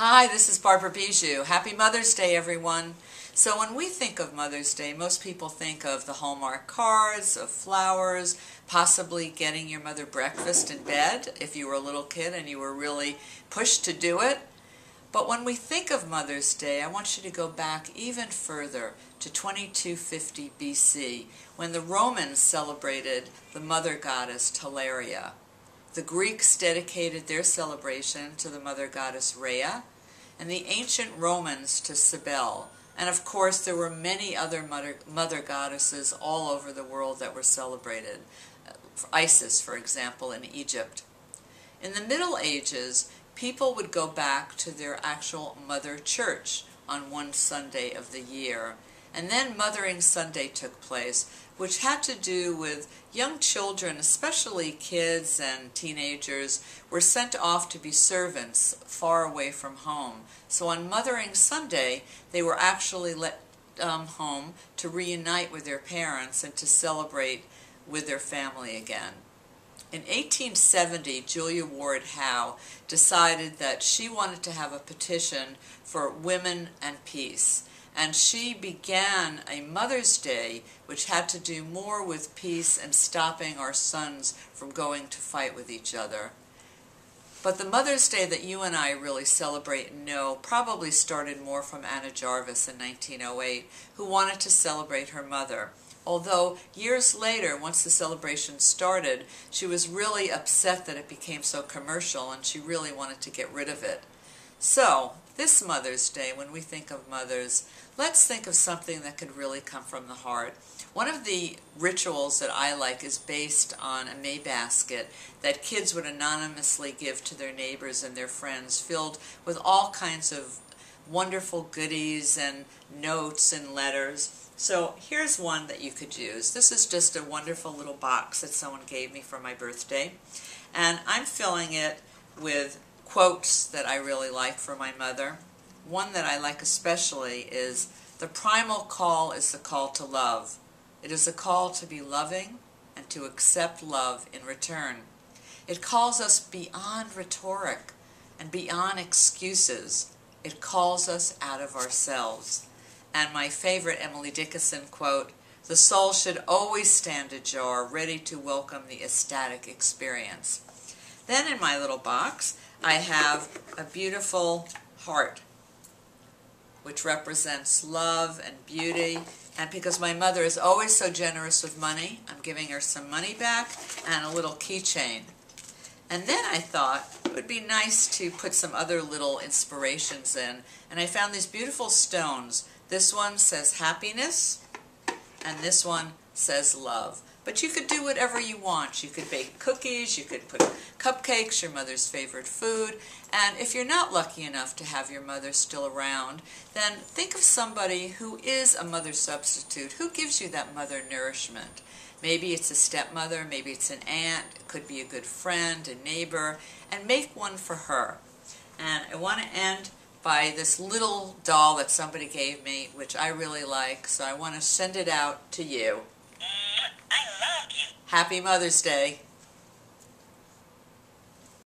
Hi, this is Barbara Bijou. Happy Mother's Day, everyone. So when we think of Mother's Day, most people think of the Hallmark cards, of flowers, possibly getting your mother breakfast in bed if you were a little kid and you were really pushed to do it. But when we think of Mother's Day, I want you to go back even further to 2250 BC, when the Romans celebrated the mother goddess Talaria. The Greeks dedicated their celebration to the mother goddess Rhea, and the ancient Romans to Cybele. And of course, there were many other mother goddesses all over the world that were celebrated. Isis, for example, in Egypt. In the Middle Ages, people would go back to their actual mother church on one Sunday of the year. And then Mothering Sunday took place, which had to do with young children, especially kids and teenagers, were sent off to be servants far away from home. So on Mothering Sunday, they were actually let home to reunite with their parents and to celebrate with their family again. In 1870, Julia Ward Howe decided that she wanted to have a petition for women and peace. And she began a Mother's Day which had to do more with peace and stopping our sons from going to fight with each other. But the Mother's Day that you and I really celebrate and know probably started more from Anna Jarvis in 1908, who wanted to celebrate her mother. Although years later, once the celebration started, she was really upset that it became so commercial and she really wanted to get rid of it. So, this Mother's Day, when we think of mothers, let's think of something that could really come from the heart. One of the rituals that I like is based on a May basket that kids would anonymously give to their neighbors and their friends, filled with all kinds of wonderful goodies and notes and letters. So here's one that you could use. This is just a wonderful little box that someone gave me for my birthday, and I'm filling it with quotes that I really like for my mother. One that I like especially is, "The primal call is the call to love. It is a call to be loving and to accept love in return. It calls us beyond rhetoric and beyond excuses. It calls us out of ourselves." And my favorite Emily Dickinson quote, "The soul should always stand ajar, ready to welcome the ecstatic experience." Then in my little box, I have a beautiful heart, which represents love and beauty. And because my mother is always so generous with money, I'm giving her some money back and a little keychain. And then I thought it would be nice to put some other little inspirations in. And I found these beautiful stones. This one says happiness, and this one says love. But you could do whatever you want. You could bake cookies, you could put cupcakes, your mother's favorite food. And if you're not lucky enough to have your mother still around, then think of somebody who is a mother substitute. Who gives you that mother nourishment? Maybe it's a stepmother, maybe it's an aunt, it could be a good friend, a neighbor, and make one for her. And I want to end by this little doll that somebody gave me, which I really like, so I want to send it out to you. I love you. Happy Mother's Day.